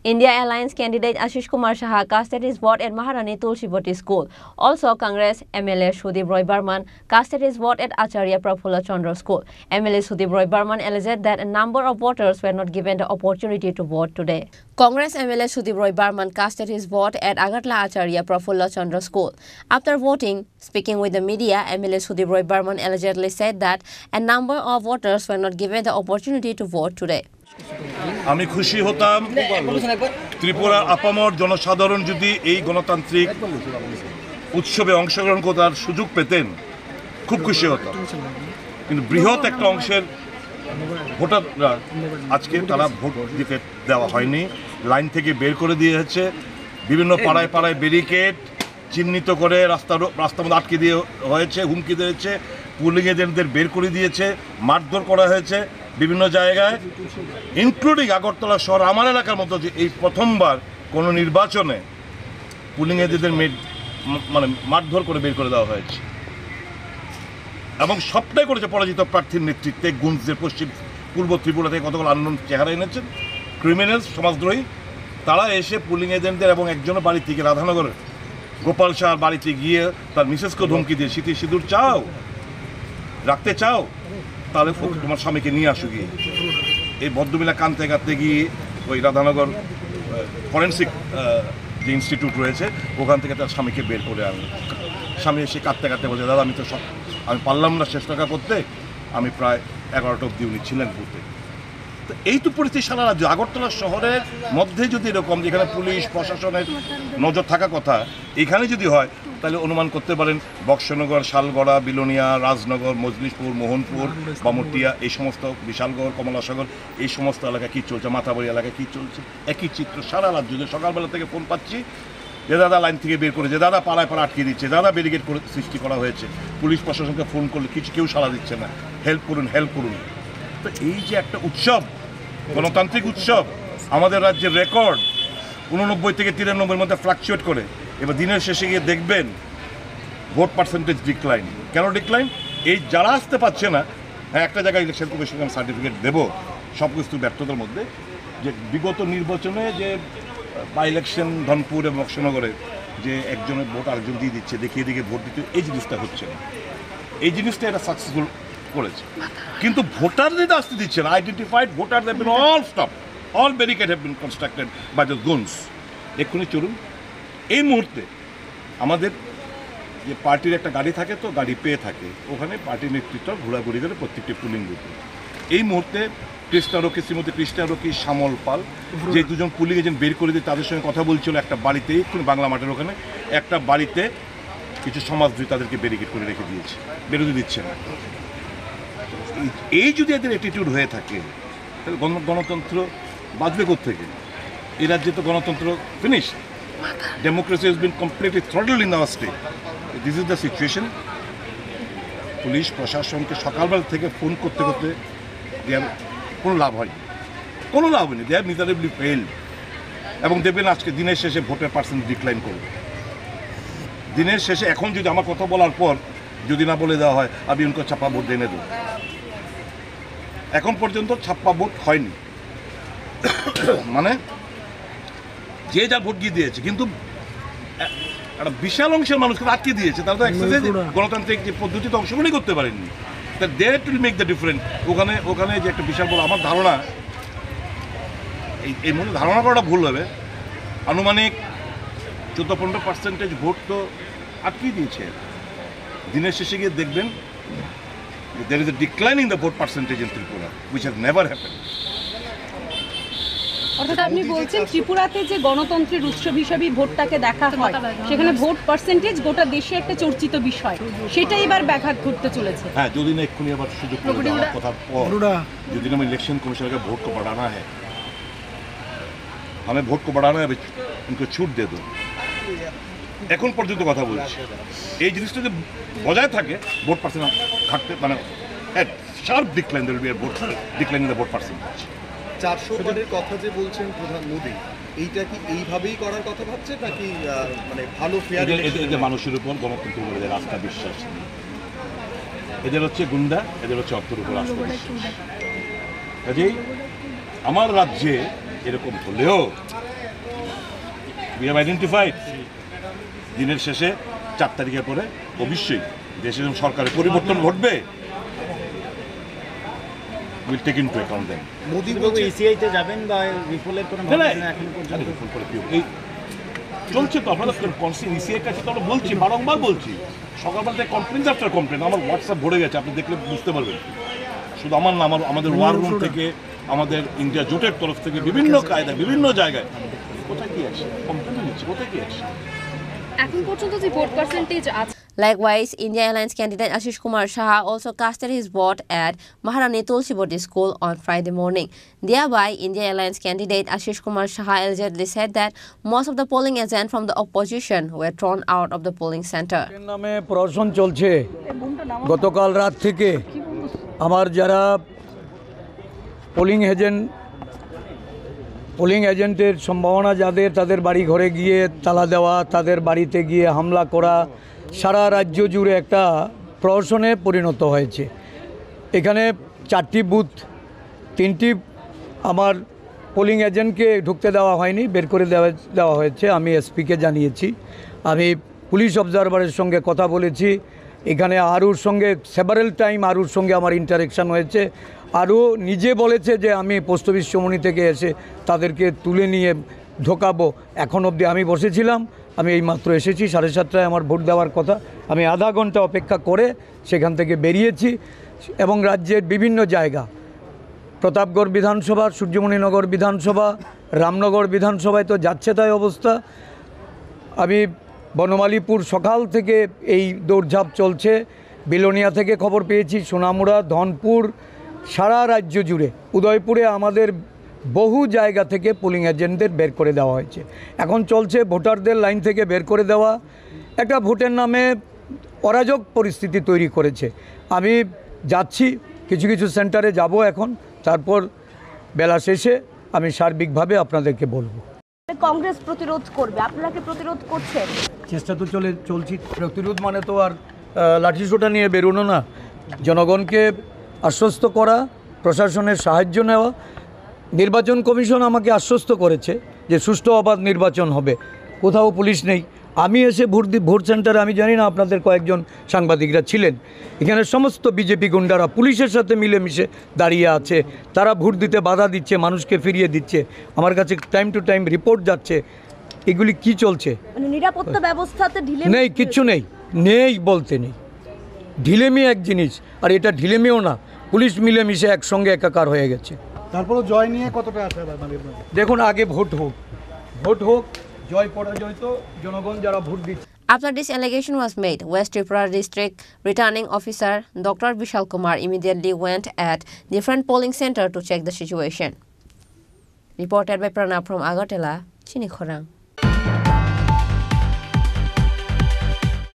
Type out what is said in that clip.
India Alliance candidate Ashish Kumar Saha casted his vote at Maharani Tulsiboti School. Also, Congress MLA Sudip Roy Barman casted his vote at Acharya Prafulla Chandra School. MLA Sudip Roy Barman alleged that a number of voters were not given the opportunity to vote today. Congress MLA Sudip Roy Barman casted his vote at Agartala Acharya Prafulla Chandra School. After voting, speaking with the media, MLA Sudip Roy Barman allegedly said that a number of voters were not given the opportunity to vote today. আমি খুশি হতাম ত্রিপুরার আপামর জনসাধারণ যদি এই গণতান্ত্রিক উৎসবে অংশগ্রহণ করার সুযোগ পেতেন খুব খুশি হতাম কিন্তু বৃহৎ একটা অংশের ভোটাররা আজকে তারা ভোট দিতে দেওয়া হয়নি লাইন থেকে বের করে দিয়েছে বিভিন্ন পাড়ায় পাড়ায় ব্যারিকেড চিহ্নিত করে রাস্তার মধ্যে আটকে দিয়ে হয়েছে হুমকি দিয়েছে পুলিং এজেন্টদের বের করে দিয়েছে মারধর করা হয়েছে বিভিন্ন জায়গায় ইনক্লুডিং আগরতলা শহর আমার এলাকার মতো যে এই প্রথমবার কোনো নির্বাচনে পুলিং এজেন্টদের মানে মারধর করে বের করে দেওয়া হয়েছে এবং সবটাই করেছে পরাজিত প্রার্থীর নেতৃত্বে গুঞ্জের পূর্ব ত্রিপুরা থেকে কতগুলো আন্দোলন চেহারা এনেছেন ক্রিমিনালস সমাজদ্রোহী তারা এসে পুলিং এজেন্টদের এবং একজনের বাড়ি থেকে রাধানগরের গোপাল শাহর বাড়িতে গিয়ে তার মিসেসকে ধমকি দিয়ে স্মৃতি সিঁদুর চাও রাখতে চাও তাহলে তোমার স্বামীকে নিয়ে আসো গিয়ে এই ভদ্রমিলা কানতে কাঁদতে গিয়ে ওই রাধানগর ফরেন্সিক যে ইনস্টিটিউট রয়েছে ওখান থেকে তার স্বামীকে বের করে আনলো স্বামী এসে কাঁদতে কাঁদতে বলছে দাদা আমি পারলাম না শেষ টাকা করতে আমি প্রায় 11টা অবধি উনি ছিলেন বুথে তো এই তো পরিস্থিতি সারা রাজ্য আগরতলা শহরের মধ্যে যদি এরকম যেখানে পুলিশ প্রশাসনের নজর থাকা কথা এখানে যদি হয় তাহলে অনুমান করতে পারেন বক্সনগর শালগড়া বিলোনিয়া রাজনগর মজলিশপুর মোহনপুর বামুটিয়া এই সমস্ত বিশালগড় কমলাসাগর এই সমস্ত এলাকায় কী চলছে মাথাবাড়ি এলাকায় কী চলছে একই চিত্র সারা রাজ্য সকালবেলা থেকে ফোন পাচ্ছি যে দাদা লাইন থেকে বের করেছে দাদা পাড়ায় পাড়া আটকে দিচ্ছে দাদা ব্যারিকেড করে সৃষ্টি করা হয়েছে পুলিশ প্রশাসনকে ফোন করলে কেউ সাড়া দিচ্ছে না হেল্প করুন তো এই যে একটা উৎসব গণতান্ত্রিক উৎসব আমাদের রাজ্যের রেকর্ড 89 থেকে 93 মধ্যে ফ্লাকচুয়েট করে এবার দিনের শেষে গিয়ে দেখবেন ভোট পার্সেন্টেজ ডিক্লাইন কেন ডিক্লাইন এই যারা আসতে পারছে না হ্যাঁ একটা জায়গায় ইলেকশন কমিশনকে আমি সার্টিফিকেট দেবো সব কিছু ব্যর্থতার মধ্যে যে বিগত নির্বাচনে যে বাই ইলেকশন ধনপুর এবং বক্সনগরে যে একজনের ভোট আরেকজন দিয়ে দিচ্ছে দেখিয়ে দিকে ভোট দিতে এই জিনিসটা হচ্ছে না এই জিনিসটা এটা সাকসেসফুল করেছে কিন্তু ভোটারদের আসতে দিচ্ছে না identified voter have been all stop all barricade have been constructed by the goons এক্ষুনি চলুন এই মুহূর্তে আমাদের যে পার্টির একটা গাড়ি থাকে তো গাড়ি পেয়ে থাকে ওখানে পার্টির নেতৃত্ব ঘোরাঘুরি করে প্রত্যেকটি পুলিং বুথে এই মুহূর্তে শ্রীমতী কৃষ্ণা রকি শ্যামল পাল যে দুজন পুলিং এজেন্ট বের করে দিয়ে তাদের সঙ্গে কথা বলছিল একটা বাড়িতে এক্ষুনি বাংলা মাঠের ওখানে একটা বাড়িতে কিছু সমাজদ্রোহী তাদেরকে ব্যারিকেড করে রেখে দিয়েছে বেরোতে দিচ্ছে না এই যদি এদের অ্যাটিটিউড হয়ে থাকে তাহলে গণতন্ত্র বাঁচবে কোত্থেকে এই রাজ্যে তো গণতন্ত্র finish democracy has been completely throttled in our state this is the situation police প্রশাসনকে সকালবেলা থেকে ফোন করতে কোনো লাভ হয়নি দে হ্যাভ মিজারেবলি ফেইলড এবং দেখবেন আজকে দিনের শেষে ভোটের পার্সেন্ট ডিক্লাইন করবে দিনের শেষে এখন যদি আমার কথা বলার পর যদি না বলে দেওয়া হয় আমি উনকো ছাপ্পা ভোট এনে দেবো এখন পর্যন্ত ছাপ্পা ভোট হয়নি মানে যে যা ভোট গিয়ে দিয়েছে কিন্তু একটা বিশাল অংশের মানুষকে আটকে দিয়েছে তারা তো এক্সারসাইজ গণতান্ত্রিক যে পদ্ধতিতে অংশগ্রহণই করতে পারেননি তা there will make the difference ওখানে যে একটা বিশাল বড় আমার ধারণা এই মধ্যে ধারণা করাটা ভুল হবে আনুমানিক 14-15% ভোট তো আটকেই দিয়েছে দিনের শেষে গিয়ে দেখবেন there is a decline in the vote percentage in Tripura which has never happened অর্থাৎ আপনি বলছেন ত্রিপুরাতে যে গণতন্ত্রের উৎসব হিসেবে ভোটটাকে দেখা হয় সেখানে ভোট পার্সেন্টেজ গোটা দেশে একটা চর্চিত বিষয় সেটা এবার ব্যাঘাত ঘটতে চলেছে হ্যাঁ যদি না এক্ষুনি আবার সুযোগ করে দেওয়ার কথার পর যদি না ইলেকশন কমিশন के वोट को बढ़ाना है हमें वोट को बढ़ाना है इनको छूट दे दो এখন পর্যন্ত কথা বলছি এই জিনিসটা যদি বজায় থাকে ভোট পার্সেন্ট ঘাটতে মানে শার্প ডিক্লাইন দেবে vote decline in the vote percentage 400 পারের কথা যে বলছেন প্রধান মোদি এইটা কি এইভাবেই করার কথা ভাবছে নাকি মানে ভালো ফেয়ার এদের মানুষের উপর গণতন্ত্র উপর এদের আস্থা বিশ্বাস নেই এদের হচ্ছে গুন্ডা এদের হচ্ছে অর্থের উপর আস্থা বিশ্বাস কাজেই আমার রাজ্যে এরকম হলেও We have identified দিনের শেষে 4 তারিখের পরে অবশ্যই দেশে যখন সরকারের পরিবর্তন ঘটবে we'll take into account them. Modi ECI তে যাবেন বা রিপোলের কোনো ভাবনা এখন পর্যন্ত চলছে তো আপনারা ইসিআইয়ের কাছে তো আমরা বলছি, বারংবার বলছি, সকালবেলা থেকে কমপ্লেন আফটার কমপ্লেন, আমার হোয়াটসঅ্যাপ ভরে গেছে, আপনি দেখলে বুঝতে পারবেন। শুধু আমার না, আমাদের ওয়ার রুম থেকে, আমাদের ইন্ডিয়া জোটের তরফ থেকে বিভিন্ন কায়দা বিভিন্ন জায়গায় কোথায় কি আছে কমপ্লেন নিচ্ছে, কোথায় কি আছে এখন পর্যন্ত যে ভোট পার্সেন্টেজ আছে। Likewise, India Alliance candidate Ashish Kumar Shah also casted his vote at Maharani Tulsibodi School on Friday morning. Thereby, India Alliance candidate Ashish Kumar Shah allegedly said that most of the polling agents from the opposition were thrown out of the polling center. নামে প্রশাসন চলছে গতকাল রাত থেকে। আমার যারা polling এজেন্টের সম্ভাবনা যাদের, তাদের বাড়ি ঘরে গিয়ে তালা দেওয়া, তাদের বাড়িতে গিয়ে হামলা করা, সারা রাজ্য জুড়ে একটা প্রহসনে পরিণত হয়েছে। এখানে 4টি বুথ, 3টি আমার পোলিং এজেন্টকে ঢুকতে দেওয়া হয়নি, বের করে দেওয়া হয়েছে। আমি এসপিকে জানিয়েছি, আমি পুলিশ অবজারভারের সঙ্গে কথা বলেছি। এখানে আরুর সঙ্গে সেভারেল টাইম আরুর সঙ্গে আমার ইন্টারেকশান হয়েছে। আরও নিজে বলেছে যে আমি পোস্ট অফিস চৌমুহনী থেকে এসে তাদেরকে তুলে নিয়ে ঢোকাবো। এখন অবধি আমি বসেছিলাম, আমি এইমাত্র এসেছি, 7:30টায় আমার ভোট দেওয়ার কথা। আমি আধা ঘন্টা অপেক্ষা করে সেখান থেকে বেরিয়েছি এবং রাজ্যের বিভিন্ন জায়গা, প্রতাপগড় বিধানসভা, সূর্যমণিনগর বিধানসভা, রামনগর বিধানসভায় তো যাচ্ছে তাই অবস্থা। আমি বনমালীপুর সকাল থেকে এই দৌড়ঝাঁপ চলছে। বিলোনিয়া থেকে খবর পেয়েছি, সোনামুড়া, ধনপুর, সারা রাজ্য জুড়ে, উদয়পুরে আমাদের বহু জায়গা থেকে পোলিং এজেন্টদের বের করে দেওয়া হয়েছে। এখন চলছে ভোটারদের লাইন থেকে বের করে দেওয়া, একটা ভোটের নামে অরাজক পরিস্থিতি তৈরি করেছে। আমি যাচ্ছি, কিছু কিছু সেন্টারে যাব এখন, তারপর বেলা শেষে আমি সার্বিকভাবে আপনাদেরকে বলবো। কংগ্রেস প্রতিরোধ করবে, আপনারা কি প্রতিরোধ করছেন? চেষ্টা তো চলছি। প্রতিরোধ মানে তো আর লাঠিসোঁটা নিয়ে বেরোনো না, জনগণকে আশ্বস্ত করা, প্রশাসনের সাহায্য নেওয়া। নির্বাচন কমিশন আমাকে আশ্বস্ত করেছে যে সুষ্ঠু অবাধ নির্বাচন হবে, কোথাও পুলিশ নেই। আমি এসে ভোট সেন্টারে, আমি জানি না আপনাদের কয়েকজন সাংবাদিকরা ছিলেন, এখানে সমস্ত বিজেপি গুন্ডারা পুলিশের সাথে মিলেমিশে দাঁড়িয়ে আছে। তারা ভোট দিতে বাধা দিচ্ছে, মানুষকে ফিরিয়ে দিচ্ছে। আমার কাছে টাইম টু টাইম রিপোর্ট যাচ্ছে। এগুলি কি চলছে? মানে নিরাপত্তা ব্যবস্থাতে ঢিলে নেই, কিচ্ছু নেই বলতে নেই। ঢিলেমি এক জিনিস, আর এটা ঢিলেমিও না, পুলিশ মিলেমিশে একসঙ্গে একাকার হয়ে গেছে। তারপরে জয় নিয়ে কতটা আছে? দেখুন, আগে ভোট হোক, জয় পরাজয় তো জনগণ যারা ভোট দিচ্ছে। After this allegation was made, West Tripura District Returning Officer Dr. Vishal Kumar immediately went at different polling center to check the situation. Reported by Pranab from Agartala, Chini Khorang.